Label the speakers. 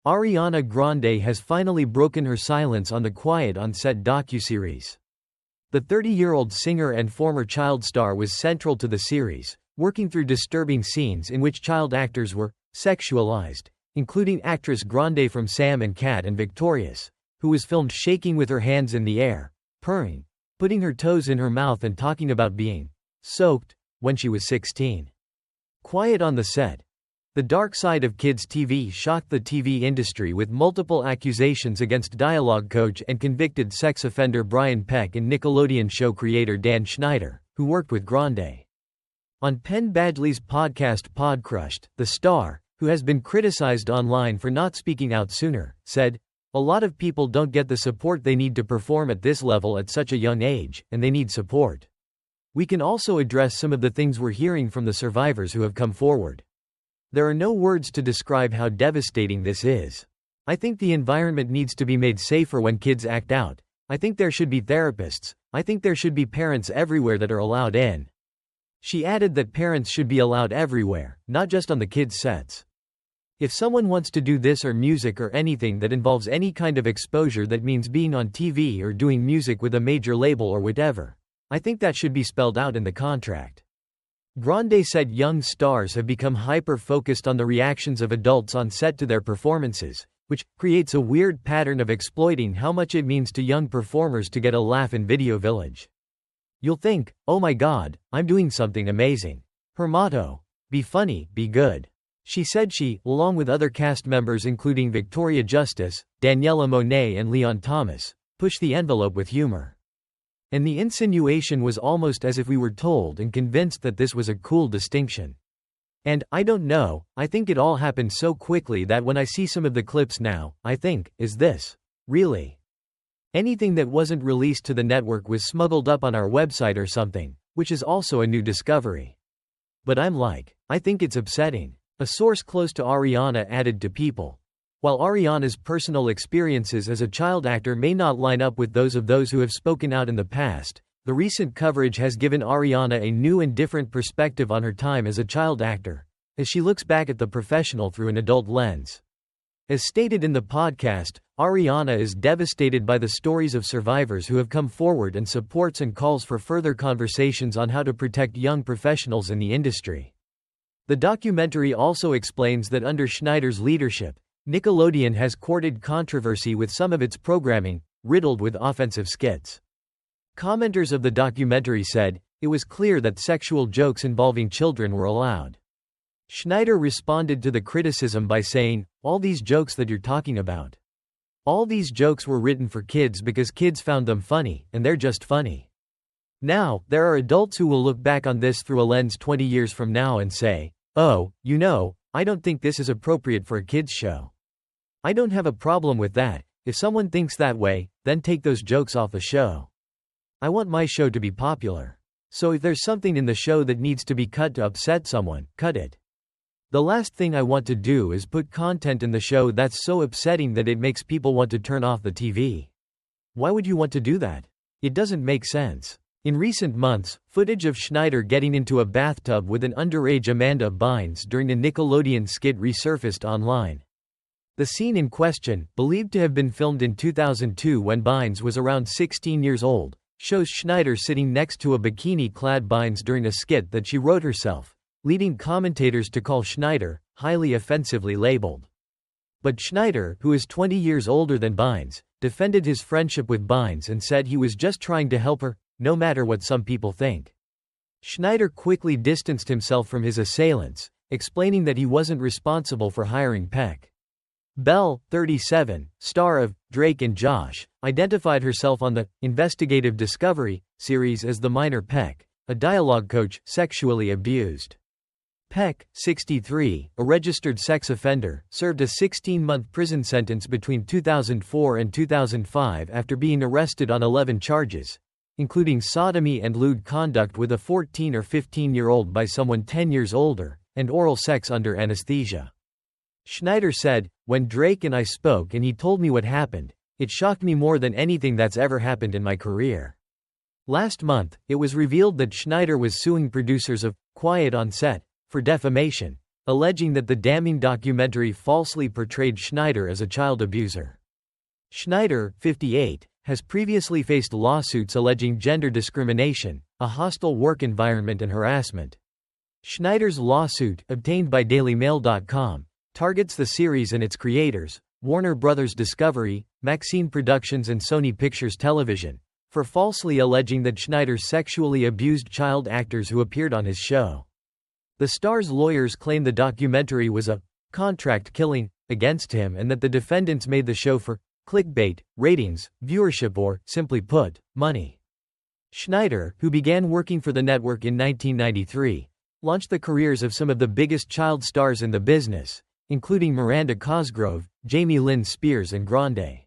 Speaker 1: Ariana Grande has finally broken her silence on the Quiet on Set docuseries. The 30-year-old singer and former child star was central to the series, working through disturbing scenes in which child actors were sexualized, including actress Grande from Sam and Cat and Victorious, who was filmed shaking with her hands in the air, purring, putting her toes in her mouth and talking about being soaked when she was 16. Quiet on the Set. The dark side of kids' TV shocked the TV industry with multiple accusations against dialogue coach and convicted sex offender Brian Peck and Nickelodeon show creator Dan Schneider, who worked with Grande. On Penn Badgley's podcast Podcrushed, the star, who has been criticized online for not speaking out sooner, said, "A lot of people don't get the support they need to perform at this level at such a young age, and they need support. We can also address some of the things we're hearing from the survivors who have come forward. There are no words to describe how devastating this is. I think the environment needs to be made safer when kids act out. I think there should be therapists. I think there should be parents everywhere that are allowed in." She added that parents should be allowed everywhere, not just on the kids' sets. "If someone wants to do this or music or anything that involves any kind of exposure that means being on TV or doing music with a major label or whatever, I think that should be spelled out in the contract." Grande said young stars have become hyper-focused on the reactions of adults on set to their performances, which creates a weird pattern of exploiting how much it means to young performers to get a laugh in Video Village. "You'll think, oh my god, I'm doing something amazing. Her motto, be funny, be good." She said she, along with other cast members including Victoria Justice, Daniela Monet and Leon Thomas, pushed the envelope with humor. And the insinuation was almost as if we were told and convinced that this was a cool distinction. And, I don't know, I think it all happened so quickly that when I see some of the clips now, I think, is this really anything that wasn't released to the network was smuggled up on our website or something, which is also a new discovery. But I'm like, I think it's upsetting. A source close to Ariana added to People. While Ariana's personal experiences as a child actor may not line up with those who have spoken out in the past, the recent coverage has given Ariana a new and different perspective on her time as a child actor, as she looks back at the professional through an adult lens. As stated in the podcast, Ariana is devastated by the stories of survivors who have come forward and supports and calls for further conversations on how to protect young professionals in the industry. The documentary also explains that under Schneider's leadership, Nickelodeon has courted controversy with some of its programming, riddled with offensive skits. Commenters of the documentary said, it was clear that sexual jokes involving children were allowed. Schneider responded to the criticism by saying, all these jokes that you're talking about. All these jokes were written for kids because kids found them funny, and they're just funny. Now, there are adults who will look back on this through a lens 20 years from now and say, oh, I don't think this is appropriate for a kids' show. I don't have a problem with that. If someone thinks that way, then take those jokes off the show. I want my show to be popular. So if there's something in the show that needs to be cut to upset someone, cut it. The last thing I want to do is put content in the show that's so upsetting that it makes people want to turn off the TV. Why would you want to do that? It doesn't make sense. In recent months, footage of Schneider getting into a bathtub with an underage Amanda Bynes during the Nickelodeon skit resurfaced online. The scene in question, believed to have been filmed in 2002 when Bynes was around 16 years old, shows Schneider sitting next to a bikini-clad Bynes during a skit that she wrote herself, leading commentators to call Schneider highly offensively labeled. But Schneider, who is 20 years older than Bynes, defended his friendship with Bynes and said he was just trying to help her, no matter what some people think. Schneider quickly distanced himself from his assailants, explaining that he wasn't responsible for hiring Peck. Bell, 37, star of Drake and Josh, identified herself on the Investigative Discovery series as the minor Peck, a dialogue coach, sexually abused. Peck, 63, a registered sex offender, served a 16-month prison sentence between 2004 and 2005 after being arrested on 11 charges, including sodomy and lewd conduct with a 14 or 15-year-old by someone 10 years older, and oral sex under anesthesia. Schneider said, when Drake and I spoke and he told me what happened, it shocked me more than anything that's ever happened in my career. Last month, it was revealed that Schneider was suing producers of Quiet on Set for defamation, alleging that the damning documentary falsely portrayed Schneider as a child abuser. Schneider, 58, has previously faced lawsuits alleging gender discrimination, a hostile work environment and harassment. Schneider's lawsuit, obtained by DailyMail.com, targets the series and its creators, Warner Bros. Discovery, Maxine Productions and Sony Pictures Television, for falsely alleging that Schneider sexually abused child actors who appeared on his show. The star's lawyers claim the documentary was a contract killing against him and that the defendants made the show for clickbait, ratings, viewership or, simply put, money. Schneider, who began working for the network in 1993, launched the careers of some of the biggest child stars in the business, including Miranda Cosgrove, Jamie Lynn Spears and Grande.